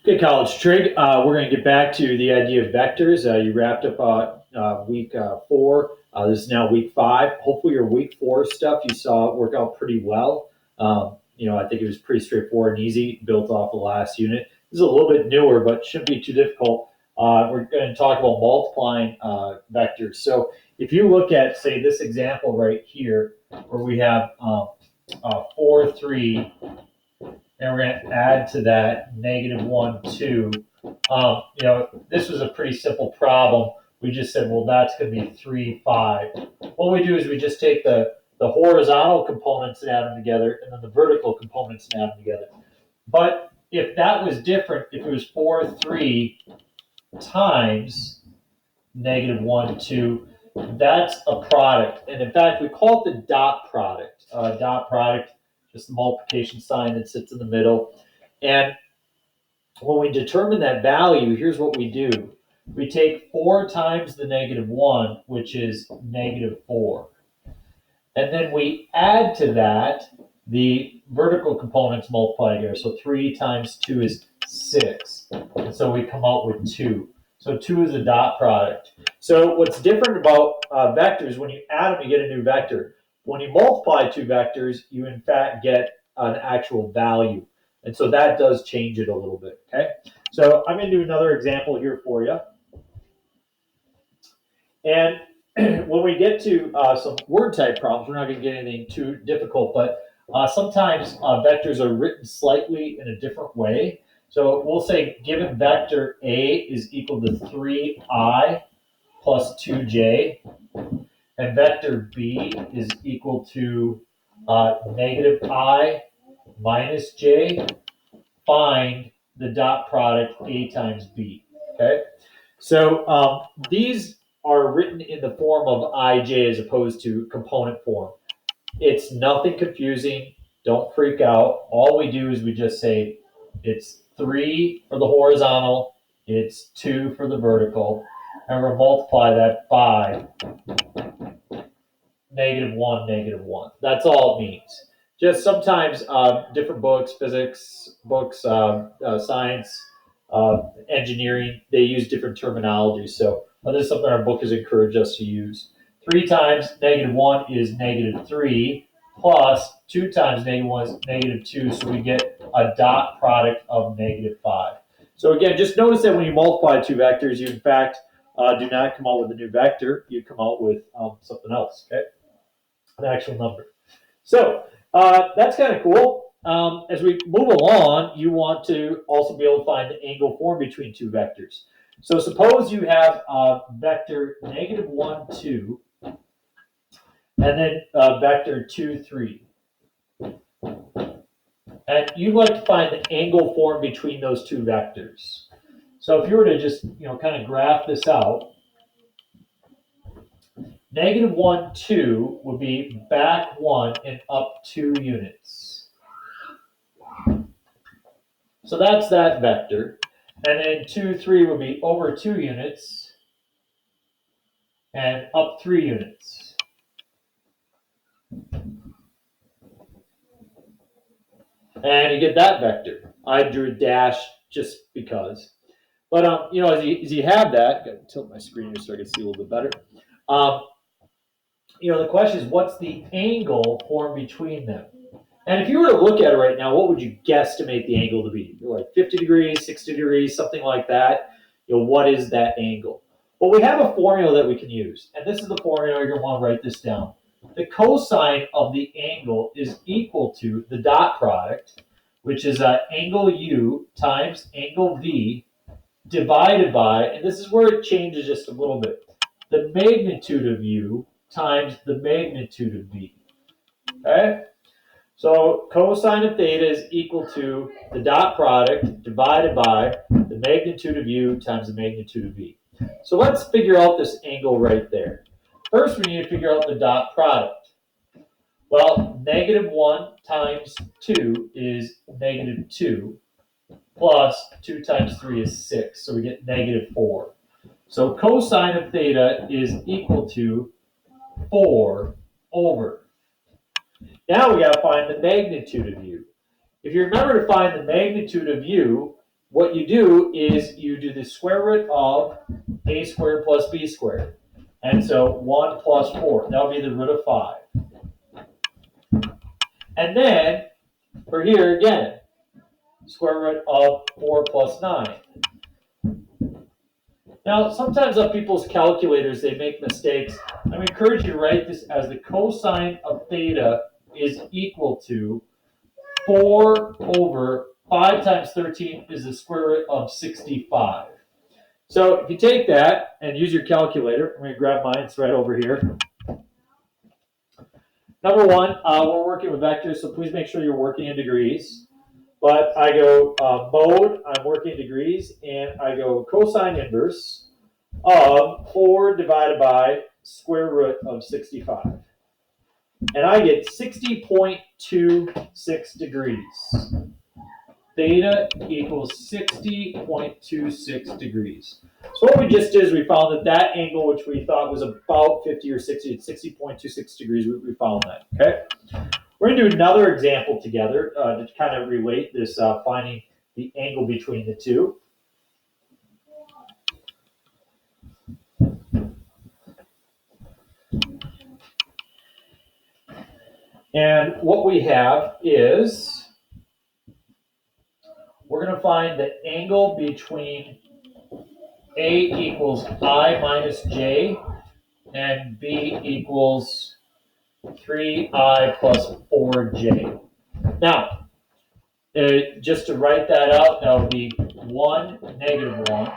Okay, College Trig. We're going to get back to the idea of vectors. You wrapped up week 4. This is now week 5. Hopefully, your week 4 stuff you saw work out pretty well. I think it was pretty straightforward and easy, built off the last unit. This is a little bit newer, but shouldn't be too difficult. We're going to talk about multiplying vectors. So, if you look at, say, this example right here, where we have 4, 3. And we're going to add to that -1, 2. This was a pretty simple problem. We just said, well, that's going to be 3, 5. What we do is we just take the horizontal components and add them together, and then the vertical components and add them together. But if that was different, if it was 4, 3 times -1, 2, that's a product. And in fact, we call it the dot product. Dot product, just the multiplication sign that sits in the middle. And when we determine that value, here's what we do. We take 4 times the -1, which is -4. And then we add to that the vertical components multiplied here. So 3 times 2 is 6. And so we come out with 2. So 2 is a dot product. So what's different about vectors, when you add them, you get a new vector. When you multiply 2 vectors, you in fact get an actual value. And so that does change it a little bit, okay? So I'm going to do another example here for you. And when we get to some word type problems, we're not going to get anything too difficult, but sometimes vectors are written slightly in a different way. So we'll say given vector A is equal to 3i plus 2j, and vector B is equal to -i minus j, find the dot product A times B, okay? So these are written in the form of ij as opposed to component form. It's nothing confusing. Don't freak out. All we do is we just say it's 3 for the horizontal, it's 2 for the vertical, and we'll multiply that by -1, -1. That's all it means. Just sometimes different books, physics books, science, engineering, they use different terminology. So this is something our book has encouraged us to use. 3 times -1 is -3, plus 2 times -1 is -2, so we get a dot product of -5. So again, just notice that when you multiply 2 vectors, you in fact do not come out with a new vector. You come out with something else, okay? An actual number. So that's kind of cool. As we move along, you want to also be able to find the angle formed between 2 vectors. So suppose you have vector -1, 2, and then vector 2, 3. And you'd like to find the angle formed between those 2 vectors. So if you were to just kind of graph this out, -1, 2 would be back 1 and up 2 units. So that's that vector. And then 2, 3 would be over 2 units and up 3 units. And you get that vector. I drew a dash just because. But as you have that, got to tilt my screen here so I can see a little bit better. The question is, what's the angle formed between them? And if you were to look at it right now, what would you guesstimate the angle to be? Like 50 degrees, 60 degrees, something like that. What is that angle? Well, we have a formula that we can use. And this is the formula. You're going to want to write this down. The cosine of the angle is equal to the dot product, which is angle U times angle V divided by, and this is where it changes just a little bit, the magnitude of U times the magnitude of V. Okay? So cosine of theta is equal to the dot product divided by the magnitude of U times the magnitude of V. So let's figure out this angle right there. First, we need to figure out the dot product. Well, -1 times 2 is -2, plus 2 times 3 is 6, so we get -4. So cosine of theta is equal to 4 over. Now we got to find the magnitude of U. If you remember to find the magnitude of U, what you do is you do the square root of a squared plus b squared. And so 1 plus 4, that would be the root of 5. And then, for here again, square root of 4 plus 9. Now, sometimes on people's calculators, they make mistakes. I encourage you to write this as the cosine of theta is equal to 4 over 5 times 13 is the square root of 65. So if you take that and use your calculator, I'm going to grab mine, it's right over here. Number one, we're working with vectors, so please make sure you're working in degrees. But I go mode, I'm working in degrees, and I go cosine inverse of 4 divided by square root of 65. And I get 60.26 degrees. Theta equals 60.26 degrees. So what we just did is we found that that angle, which we thought was about 50 or 60, it's 60.26 degrees, we found that, okay? We're going to do another example together to kind of relate this finding the angle between the two. And what we have is we're going to find the angle between A equals I minus J and B equals 3I plus 4J. Now, just to write that out, that would be 1, negative 1,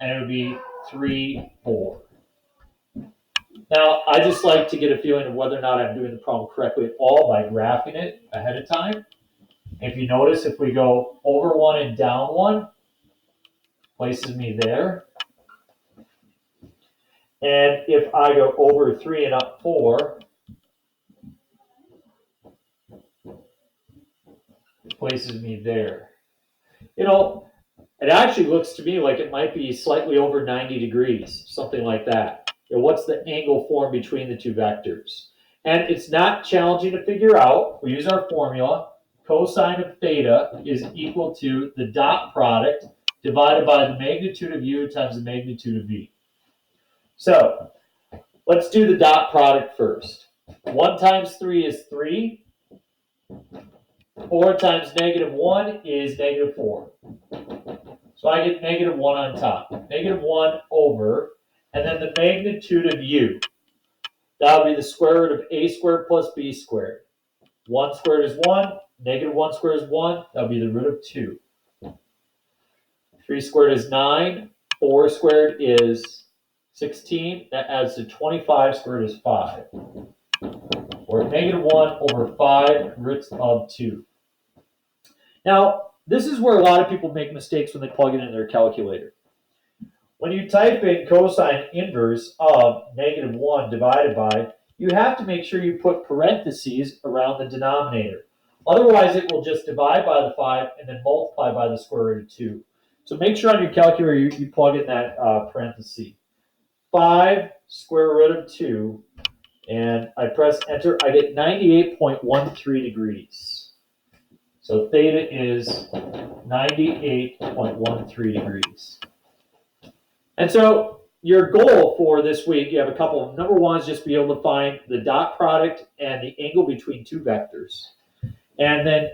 and it would be 3, 4. Now, I just like to get a feeling of whether or not I'm doing the problem correctly at all by graphing it ahead of time. If you notice, if we go over 1 and down 1, places me there. And if I go over 3 and up 4, places me there. You know, it actually looks to me like it might be slightly over 90 degrees, something like that. You know, what's the angle formed between the two vectors? And it's not challenging to figure out. We use our formula. Cosine of theta is equal to the dot product divided by the magnitude of u times the magnitude of v. So let's do the dot product first. 1 times 3 is 3. 4 times negative 1 is negative 4. So I get negative 1 on top. Negative 1 over, and then the magnitude of u. That would be the square root of a squared plus b squared. 1 squared is 1. Negative 1 squared is 1. That would be the root of 2. 3 squared is 9. 4 squared is 16. That adds to 25 squared is 5. Or negative 1 over 5 roots of 2. Now, this is where a lot of people make mistakes when they plug it in their calculator. When you type in cosine inverse of negative 1 divided by, you have to make sure you put parentheses around the denominator. Otherwise, it will just divide by the 5 and then multiply by the square root of 2. So make sure on your calculator you plug in that parenthesis. 5 square root of 2, and I press enter. I get 98.13 degrees. So theta is 98.13 degrees. And so your goal for this week, you have a couple. Number one is just be able to find the dot product and the angle between two vectors. And then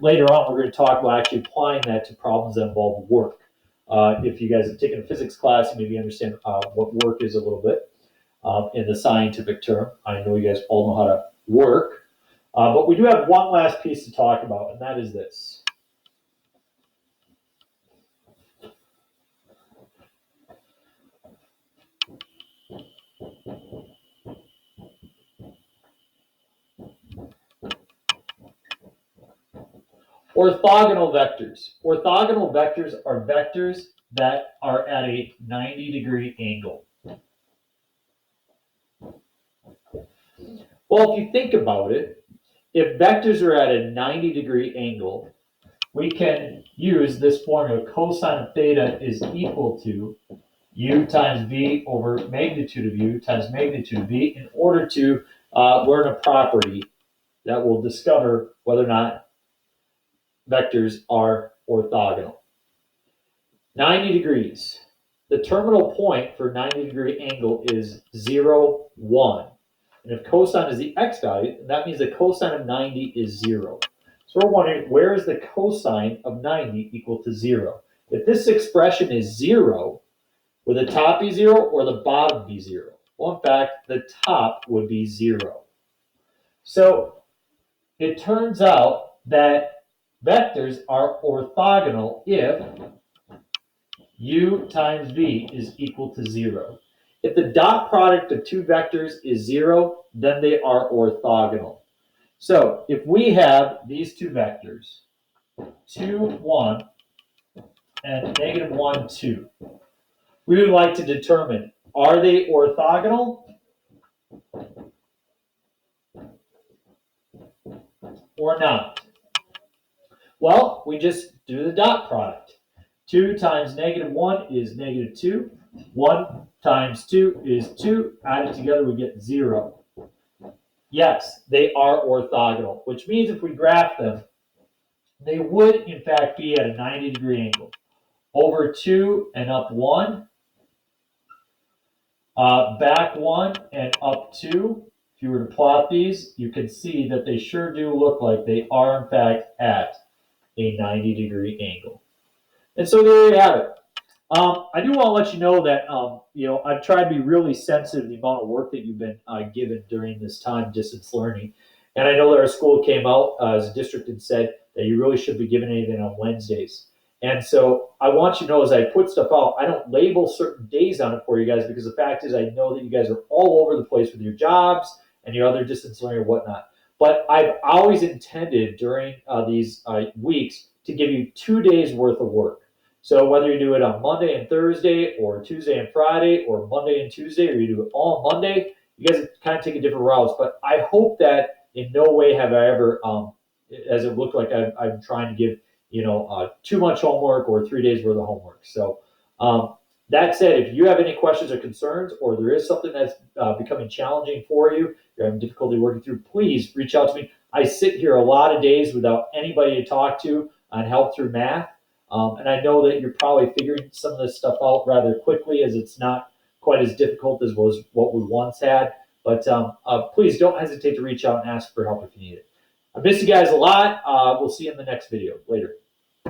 later on, we're going to talk about actually applying that to problems that involve work. If you guys have taken a physics class, you maybe understand what work is a little bit in the scientific term. I know you guys all know how to work. But we do have one last piece to talk about, and that is this. Orthogonal vectors. Orthogonal vectors are vectors that are at a 90-degree angle. Well, if you think about it, if vectors are at a 90-degree angle, we can use this formula. Cosine of theta is equal to u times v over magnitude of u times magnitude of v in order to learn a property that will discover whether or not vectors are orthogonal. 90 degrees. The terminal point for 90-degree angle is 0, 1. And if cosine is the x value, that means the cosine of 90 is 0. So we're wondering, where is the cosine of 90 equal to 0? If this expression is 0, would the top be 0 or the bottom be 0? Well, in fact, the top would be 0. So it turns out that vectors are orthogonal if u times v is equal to 0. If the dot product of two vectors is 0, then they are orthogonal. So if we have these two vectors, 2, 1, and negative 1, 2, we would like to determine, are they orthogonal or not? Well, we just do the dot product. 2 times negative 1 is negative 2. 1 times 2 is 2. Added together, we get 0. Yes, they are orthogonal, which means if we graph them, they would, in fact, be at a 90-degree angle. Over 2 and up 1, back 1 and up 2. If you were to plot these, you can see that they sure do look like they are, in fact, at a 90-degree angle. And so there you have it. I do want to let you know that I've tried to be really sensitive to the amount of work that you've been given during this time distance learning, and I know that our school came out as a district and said that you really should be given anything on Wednesdays. And so I want you to know, as I put stuff out, I don't label certain days on it for you guys, because the fact is I know that you guys are all over the place with your jobs and your other distance learning or whatnot. But I've always intended during these weeks to give you 2 days worth of work. So whether you do it on Monday and Thursday, or Tuesday and Friday, or Monday and Tuesday, or you do it all on Monday, you guys kind of take a different routes. But I hope that in no way have I ever, as it looked like I'm trying to give, too much homework or 3 days worth of homework. So that said, if you have any questions or concerns, or there is something that's becoming challenging for you, you're having difficulty working through, please reach out to me. I sit here a lot of days without anybody to talk to on help through math. And I know that you're probably figuring some of this stuff out rather quickly, as it's not quite as difficult as was what we once had. But please don't hesitate to reach out and ask for help if you need it. I miss you guys a lot. We'll see you in the next video. Later.